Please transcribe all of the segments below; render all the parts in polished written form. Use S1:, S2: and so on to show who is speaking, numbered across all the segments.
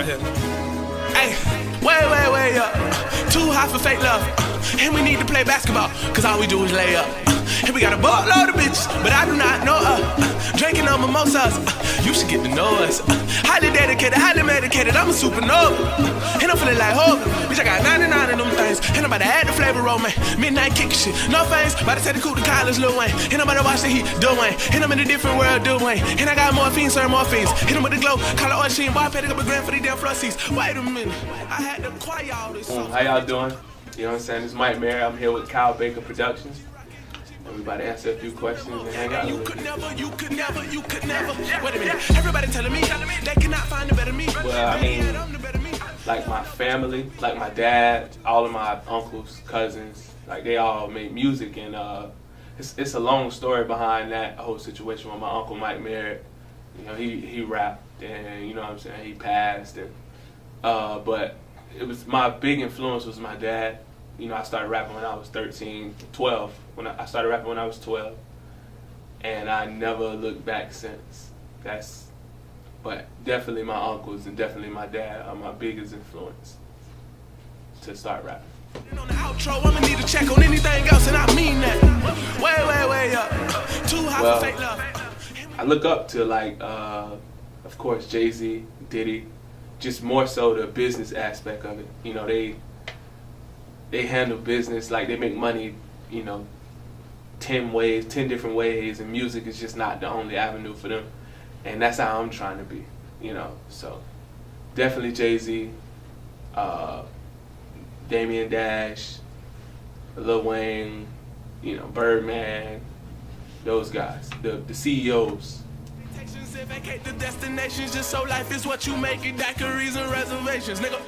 S1: here. Hey, way up. Too high for fake love. And we need to play basketball, cause all we do is lay up. And we got a boatload of bitches, but I do not know drinking on mimosas, you should get to know us. Highly dedicated, highly medicated, I'm a supernova. And I'm feeling like hope, bitch, I got 99 of them things. And I'm about to add the flavor on me. Midnight kicking shit, no face, about to take the coupe to college, Lil Wayne. And I'm about to watch the heat, Dwayne. And I'm in a different world, Dwayne. And I got morphine, sir, morphines. Hit him with the glow, call it Orchine. Boy, I paid up a grand for these damn front seats. Wait a minute, I had to quiet all this.
S2: How y'all doing? You know what I'm saying? This is Mike Merritt. I'm here with Kyle Baker Productions. Everybody answer a few questions and hang out.
S1: You could never. Wait a minute. Everybody telling me they cannot find a better me.
S2: Well, I mean, like my family, like my dad, all of my uncles, cousins, like they all make music, and it's a long story behind that whole situation with my uncle Mike Merritt. You know, he rapped, and you know what I'm saying, he passed, and but it was my big influence was my dad. You know, I started rapping when I was 12. I started rapping when I was 12, and I never looked back since. But definitely my uncles and definitely my dad are my biggest influence to start rapping.
S1: On the outro, I'ma need to check on anything else, and I mean that. Way up. Too high for fake love.
S2: I look up to of course, Jay-Z, Diddy, just more so the business aspect of it. You know, they handle business, like they make money, you know, 10 different ways, and music is just not the only avenue for them. And that's how I'm trying to be, you know. So definitely Jay-Z, Damian Dash, Lil Wayne, you know, Birdman, those guys, the CEOs.
S1: Vacate the destinations just so life is what you make it. Daiquiris and reservations, nigga.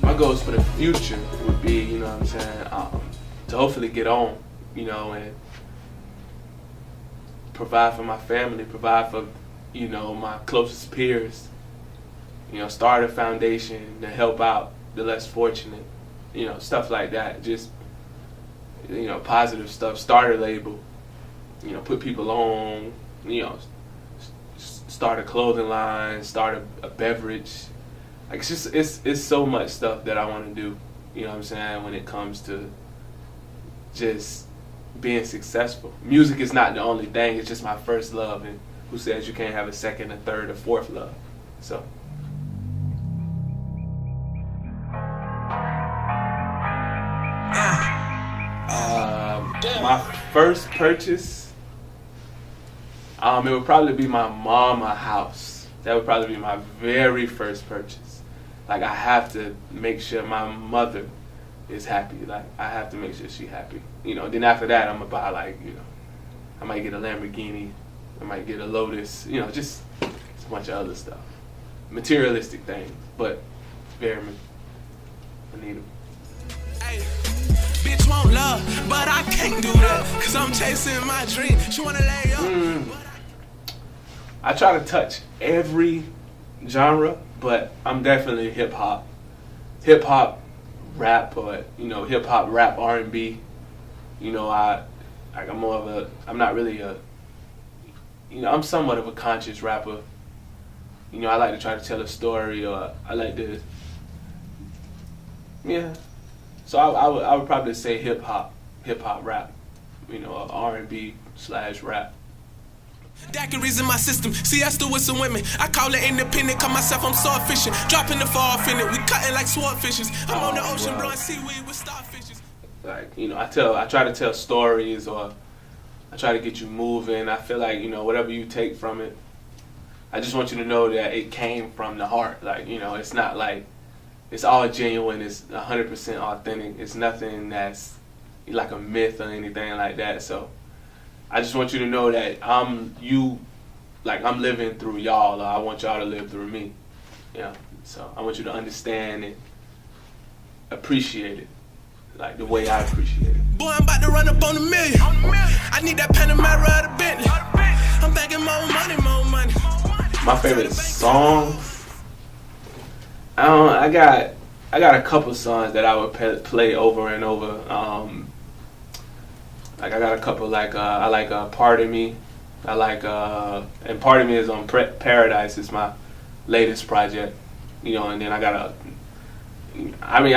S2: My goals for the future would be, you know what I'm saying, to hopefully get on, you know, and provide for my family, provide for, you know, my closest peers, you know, start a foundation to help out the less fortunate, you know, stuff like that. Just, you know, positive stuff. Start a label, you know, put people on, you know, start a clothing line, start a beverage. Like it's so much stuff that I want to do, you know what I'm saying, when it comes to just being successful. Music is not the only thing, it's just my first love, and who says you can't have a second, a third, a fourth love? So. My first purchase, it would probably be my mama house. That would probably be my very first purchase. Like, I have to make sure my mother is happy. Like, I have to make sure she's happy. You know, then after that, I'm gonna buy, like, you know, I might get a Lamborghini, I might get a Lotus, you know, just a bunch of other stuff. Materialistic things, but very, I need them.
S1: Hey, bitch won't love, but I can't do that, cause I'm chasing my dream. She wanna lay up.
S2: I try to touch every genre, but I'm definitely hip hop, rap, or you know, hip hop, rap, R&B. You know, I'm not really you know, I'm somewhat of a conscious rapper. You know, I like to try to tell a story, or I like to, yeah. So I would probably say hip hop, rap, you know, R&B/rap.
S1: Daiquiris in my system, siesta with some women. I call it independent, call myself I'm so efficient. Dropping the fall in it, we cutting like swordfishes. I'm on the ocean blowing seaweed with starfishes.
S2: Like, you know, I try to tell stories, or I try to get you moving. I feel like, you know, whatever you take from it, I just want you to know that it came from the heart. Like, you know, it's not like, it's all genuine, it's 100% authentic. It's nothing that's like a myth or anything like that. So I just want you to know that I'm living through y'all, or I want y'all to live through me. Yeah. So I want you to understand and appreciate it, like the way I appreciate it.
S1: Boy, I'm about to run up on $1 million. I need that Panamera or the Bentley. I'm begging more money.
S2: My favorite song, I got a couple songs that I would play over and over. Like I got a couple, like I like Part of Me. I like and Part of Me is on Paradise. It's my latest project. you know, and then I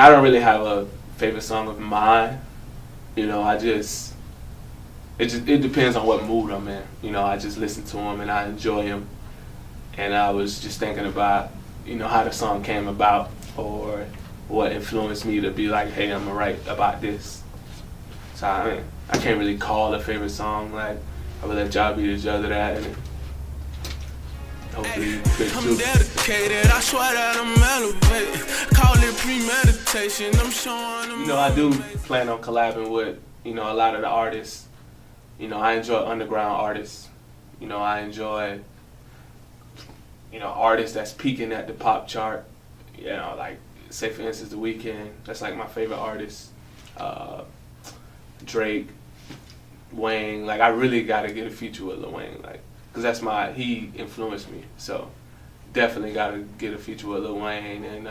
S2: don't really have a favorite song of mine. You know, it depends on what mood I'm in. You know, I just listen to them and I enjoy them. And I was just thinking about, you know, how the song came about or what influenced me to be like, hey, I'm gonna write about this. So I mean, I can't really call a favorite song. Like, I would let y'all be the judge of that, and hopefully
S1: I'm dedicated, I swear that I'm elevated. Call it premeditation, I'm showing them.
S2: You know, I do plan on collabing with, you know, a lot of the artists. You know, I enjoy underground artists. You know, I enjoy, you know, artists that's peaking at the pop chart. You know, like, say for instance, The Weeknd. That's like my favorite artist. Drake, Wayne. Like, I really gotta get a feature with Lil Wayne, like, cause he influenced me. So definitely gotta get a feature with Lil Wayne, and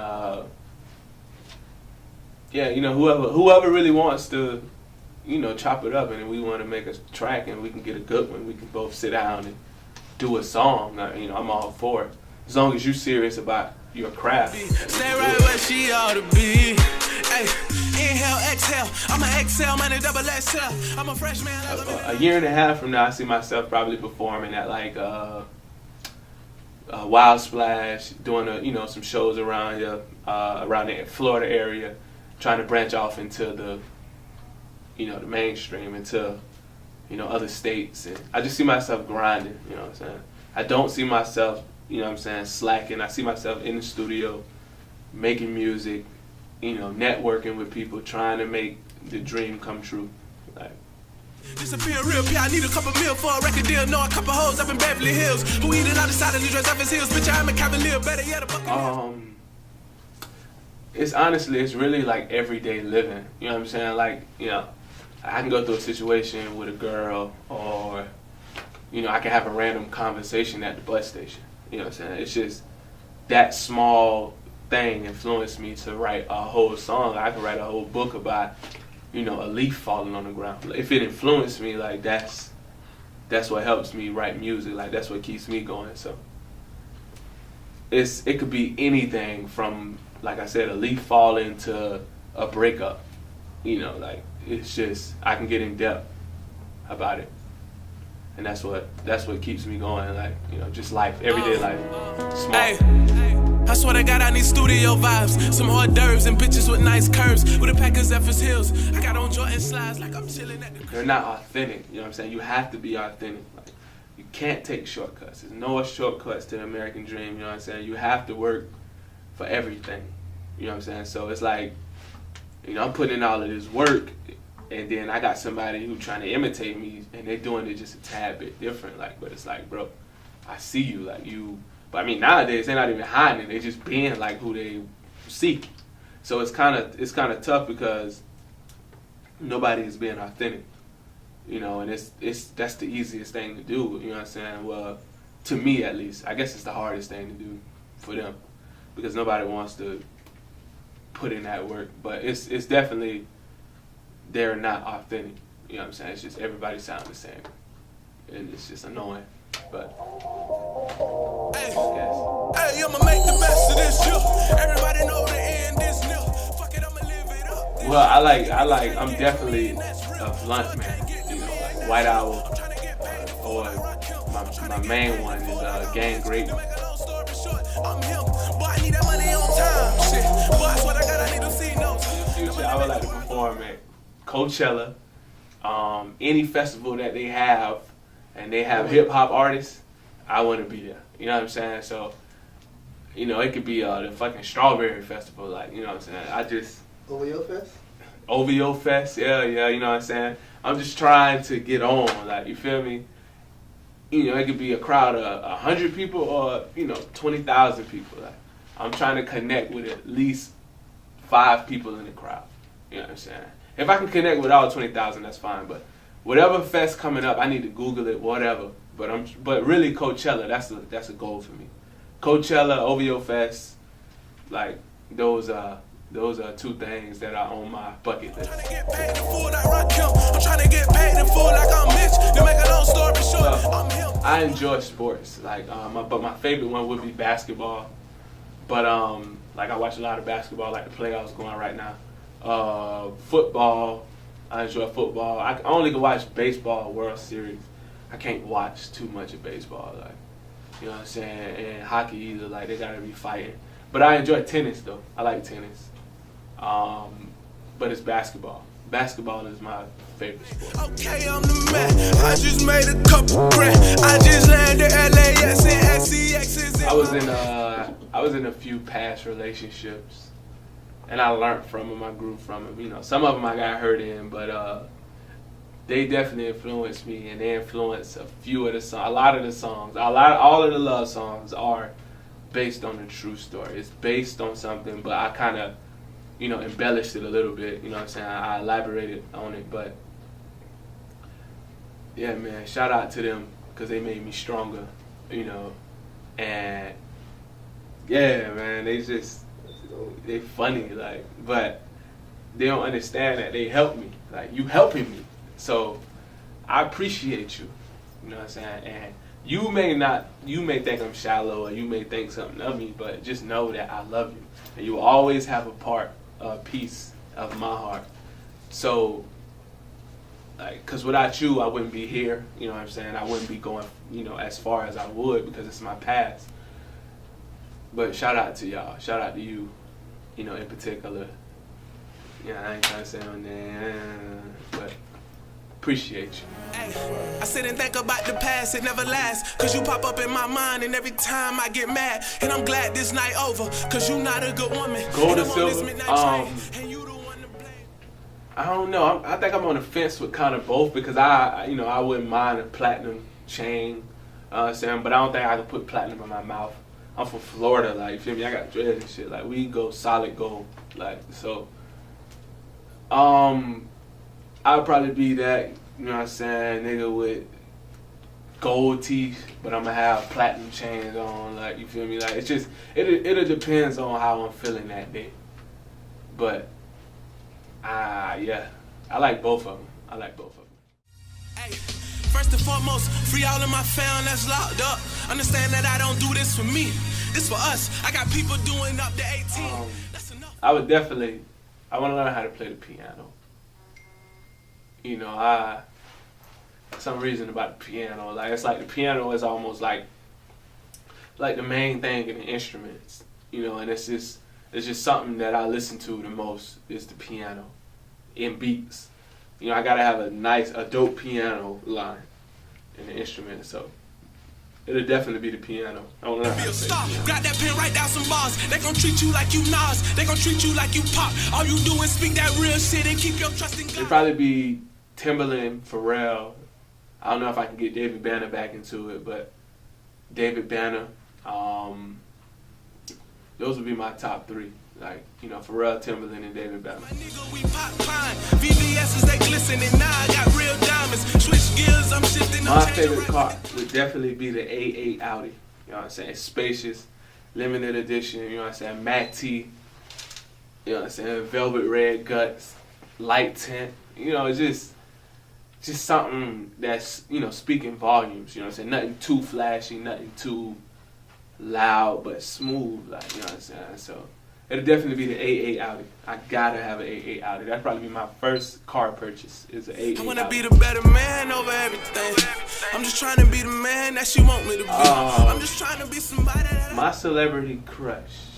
S2: yeah, you know, whoever really wants to, you know, chop it up, and we want to make a track, and we can get a good one. We can both sit down and do a song. You know, I'm all for it, as long as you're serious about your craft.
S1: Stay right where she ought to be. Hey, inhale, exhale. I'm an exhale, man, a double exhale. I'm a fresh man.
S2: A year and a half from now, I see myself probably performing at like Wild Splash, doing you know, some shows around here, around the Florida area, trying to branch off into the, you know, the mainstream, into, you know, other states. And I just see myself grinding. You know what I'm saying? I don't see myself, you know what I'm saying, slacking. I see myself in the studio, making music, you know, networking with people, trying to make the dream come true. Like,
S1: disappear real P, I need a couple mil for a record deal. Know a couple hoes up in Beverly Hills who eat it out the side of the dress off his heels. Bitch, I'm a cavalier, better yet a fucking
S2: it's really like everyday living. You know what I'm saying? Like, you know, I can go through a situation with a girl, or, you know, I can have a random conversation at the bus station. You know what I'm saying? It's just that small thing influenced me to write a whole song. I could write a whole book about, you know, a leaf falling on the ground. If it influenced me, like, that's what helps me write music. Like, that's what keeps me going. So it could be anything from, like I said, a leaf falling to a breakup. You know, like, it's just, I can get in depth about it. And that's what keeps me going, like, you know, just life, everyday life, small.
S1: Hey, I swear to God, I need studio vibes, some hors d'oeuvres and bitches with nice curves, with a pack of Zephyr's Hills. I got on Jordan slides like I'm chilling at the.
S2: They're not authentic, you know what I'm saying? You have to be authentic. Like, you can't take shortcuts. There's no shortcuts to the American dream, you know what I'm saying? You have to work for everything, you know what I'm saying? So it's like, you know, I'm putting in all of this work, and then I got somebody who trying to imitate me, and they're doing it just a tad bit different. Like, but it's like, bro, I see you, like you. But I mean, nowadays they're not even hiding it; they just being like who they seek. So it's kind of tough because nobody is being authentic, you know. And that's the easiest thing to do, you know what I'm saying? Well, to me at least, I guess it's the hardest thing to do for them because nobody wants to put in that work. But it's definitely. They're not authentic, you know what I'm saying? It's just everybody sounds the same, and it's just annoying. But
S1: hey, I'ma make the best of this year. Everybody know the end is near. Fuck it, I'ma live it up.
S2: Well, I'm definitely a blunt man, you know, like White Owl, or my main one is Gang Great.
S1: I'm him, boy, I need that money on time. Shit, boy, that's what I got. I need to see notes.
S2: In the future, I would like to perform at Coachella, any festival that they have, and they have hip hop artists, I want to be there. You know what I'm saying? So, you know, it could be the fucking Strawberry Festival, like, you know what I'm saying?
S3: OVO Fest?
S2: OVO Fest, yeah, you know what I'm saying? I'm just trying to get on, like, you feel me? You know, it could be a crowd of 100 people or, you know, 20,000 people. Like, I'm trying to connect with at least 5 people in the crowd. You know what I'm saying? If I can connect with all 20,000, that's fine. But whatever fest coming up, I need to Google it, whatever. But really Coachella, that's a goal for me. Coachella, OVO Fest, like those are 2 things that are on my bucket list.
S1: I'm trying to get paid in full like I'm Mitch. To make a long story short, I'm him.
S2: I enjoy sports, like but my favorite one would be basketball. But like I watch a lot of basketball, like the playoffs going on right now. Football, I enjoy football. I only can watch baseball, World Series. I can't watch too much of baseball, like, you know what I'm saying, and hockey either. Like, they gotta be fighting. But I enjoy tennis though. I like tennis. But it's basketball. Basketball is my favorite sport.
S1: Okay, I'm the man. I just made a couple grand. I just landed LAX and SEX.
S2: I was in a few past relationships, and I learned from them. I grew from them. You know, some of them I got hurt in, but they definitely influenced me, and they influenced a few of the songs. A lot of the songs, all of the love songs are based on a true story. It's based on something, but I kind of, you know, embellished it a little bit. You know what I'm saying? I elaborated on it, but yeah, man, shout out to them because they made me stronger. You know, and yeah, man, they funny, like, but they don't understand that they helped me. Like, you helping me. So I appreciate you. You know what I'm saying? And you may think I'm shallow, or you may think something of me, but just know that I love you. And you will always have a piece of my heart. So, like, because without you, I wouldn't be here. You know what I'm saying? I wouldn't be going, you know, as far as I would, because it's my past. But shout out to y'all. Shout out to you, you know, in particular. Yeah, I ain't trying to say on there, but appreciate you.
S1: Ay, I sit and think about the past, it never lasts. Cause you pop up in my mind, and every time I get mad. And I'm glad this night over, cause you not a good woman.
S2: Gold or silver? I don't know. I think I'm on the fence with kind of both, because I wouldn't mind a platinum chain. Saying, but I don't think I can put platinum in my mouth. I'm from Florida, like, you feel me? I got dreads and shit. Like, we go solid gold, like, so. I'll probably be that, you know what I'm saying, nigga with gold teeth, but I'm gonna have platinum chains on, like, you feel me? Like, it's just, it depends on how I'm feeling that day. But, yeah, I like both of them.
S1: Hey, first and foremost, free all of my fam that's locked up. Understand that I don't do this for me. This for us. I got people doing up to 18. That's enough.
S2: I want to learn how to play the piano. You know, some reason about the piano, like, it's like the piano is almost like the main thing in the instruments, you know, and it's just something that I listen to the most is the piano in beats. You know, I gotta have a dope piano line in the instrument, so it'll definitely be the piano. I want to learn how to play the piano.
S1: Grab that pen, write down some bars. They gon' treat you like you Nas. They gon' treat you like you Pop. All you do is speak that real shit and keep your trust in God.
S2: It'll probably be Timberland, Pharrell. I don't know if I can get David Banner back into it, but David Banner. Those would be my top three. Like, you know, Pharrell, Timberland, and David Banner.
S1: My nigga, we pop pine. VVS's, they glisten, and now I got real diamonds. Switch gears, I'm shifting.
S2: My favorite car would definitely be the A8 Audi. You know what I'm saying? It's spacious, limited edition, you know what I'm saying? Matte T, you know what I'm saying? Velvet red guts, light tint. You know, it's just something that's, you know, speaking volumes. You know what I'm saying? Nothing too flashy, nothing too loud, but smooth. Like, you know what I'm saying? So it'll definitely be the A8 Audi. I gotta have an A8 Audi. That'd probably be my first car purchase. Is an A8 Audi.
S1: I wanna be the better man over everything. I'm just trying to be the man that she want me to be. I'm just trying to be somebody that
S2: my celebrity crush.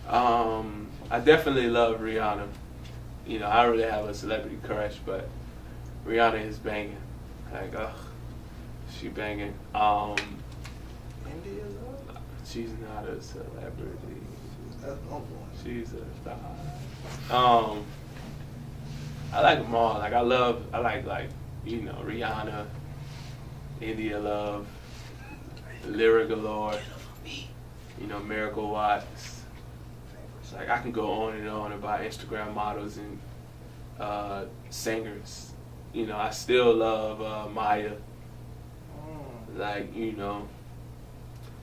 S2: I definitely love Rihanna. You know, I really have a celebrity crush, but Rihanna is banging. Like, she banging.
S3: India love?
S2: She's not a celebrity.
S3: That's no one.
S2: She's a star. I like them all. Like, I like, you know, Rihanna, India Love, Lyric Galore, you know, Miracle Watts. Like, I can go on and on about Instagram models and singers. You know, I still love Maya. Like, you know,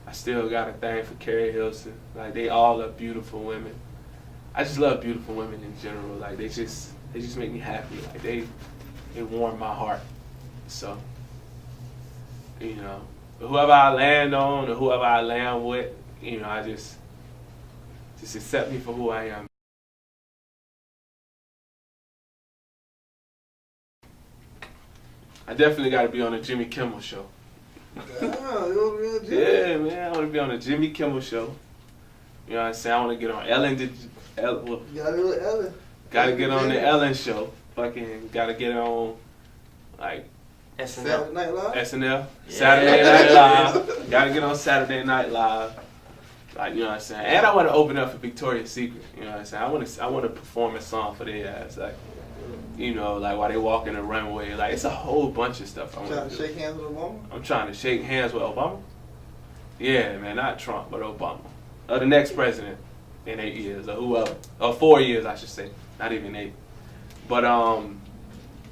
S2: I still got a thing for Carrie Hilson. Like, they all are beautiful women. I just love beautiful women in general. Like, they just make me happy. Like, they warm my heart. So, you know, whoever I land on or whoever I land with, you know, I just accept me for who I am. I definitely got to be on a Jimmy Kimmel show. Yeah, man, I want to be on a Jimmy Kimmel show. You know what I'm saying? I want to get on Ellen. Gotta get on the Ellen show. Fucking gotta get on, like,
S3: Saturday Night Live?
S2: SNL. Yeah. Saturday Night Live. Gotta get on Saturday Night Live. Like, you know what I'm saying? And I want to open up for Victoria's Secret. You know what I'm saying? I want to perform a song for their ass. Like, you know, like while they walk in the runway. Like, it's a whole bunch of stuff I want to do.
S3: Trying to shake hands with Obama?
S2: I'm trying to shake hands with Obama? Yeah, man, not Trump, but Obama. Or the next president in 8 years, or whoever. Or 4 years, I should say. Not even 8. But,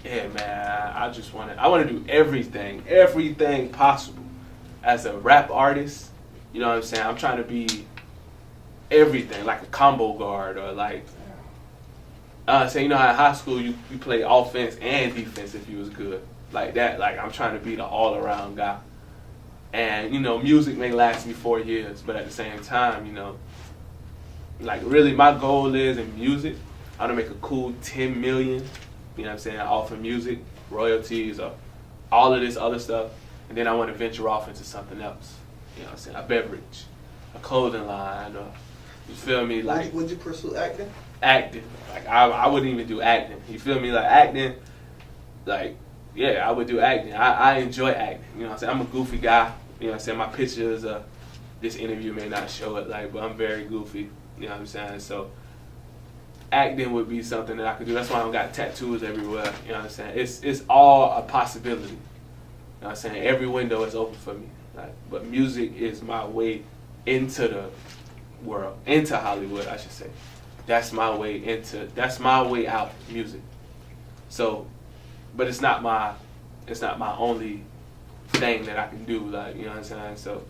S2: yeah, man, I want to do everything possible as a rap artist. You know what I'm saying? I'm trying to be everything, like a combo guard or like, say, you know how in high school you play offense and defense if you was good. Like that, like I'm trying to be the all-around guy. And, you know, music may last me 4 years, but at the same time, you know, like really my goal is in music, I want to make a cool 10 million, you know what I'm saying, off of music, royalties, or all of this other stuff. And then I want to venture off into something else. You know what I'm saying? A beverage, a clothing line, or, you feel me? Like,
S3: would you pursue acting?
S2: Acting. Like, I wouldn't even do acting. You feel me? Like, acting, like, yeah, I would do acting. I enjoy acting. You know what I'm saying? I'm a goofy guy. You know what I'm saying? My pictures, this interview may not show it, like, but I'm very goofy. You know what I'm saying? So, acting would be something that I could do. That's why I got tattoos everywhere. You know what I'm saying? It's all a possibility. You know what I'm saying? Every window is open for me. Like, but music is my way into the world, into Hollywood, I should say. That's my way out, music. So, but it's not my only thing that I can do, like, you know what I'm saying? So,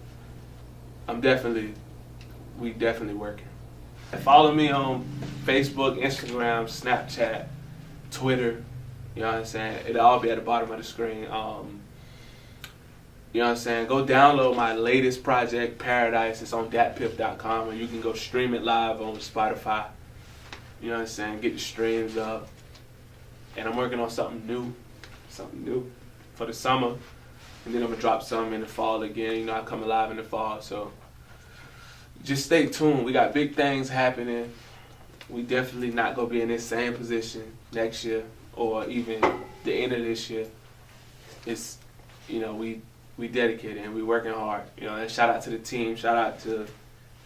S2: we definitely working. Follow me on Facebook, Instagram, Snapchat, Twitter, you know what I'm saying? It'll all be at the bottom of the screen. You know what I'm saying? Go download my latest project, Paradise. It's on datpiff.com, where you can go stream it live on Spotify. You know what I'm saying? Get the streams up. And I'm working on something new for the summer. And then I'm going to drop something in the fall again. You know, I come alive in the fall. So just stay tuned. We got big things happening. We definitely not going to be in this same position next year or even the end of this year. It's, you know, we dedicated and we working hard. You know, and shout out to the team. Shout out to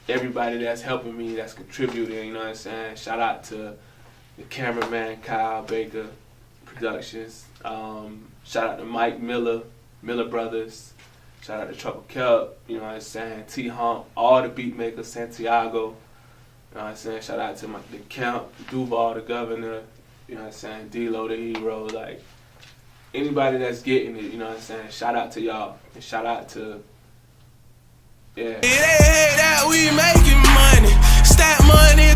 S2: everybody that's helping me, that's contributing, you know what I'm saying? Shout out to the cameraman, Kyle Baker Productions. Shout out to Mike Miller, Miller Brothers. Shout out to Trouble Kelp, you know what I'm saying? T-Hump, all the beat makers, Santiago, you know what I'm saying? Shout out to the Camp, Duval, the Governor, you know what I'm saying? D-Lo, the hero, like, anybody that's getting it, you know what I'm saying? Shout out to y'all. And shout out to, yeah.
S1: It ain't that we making money. Stack money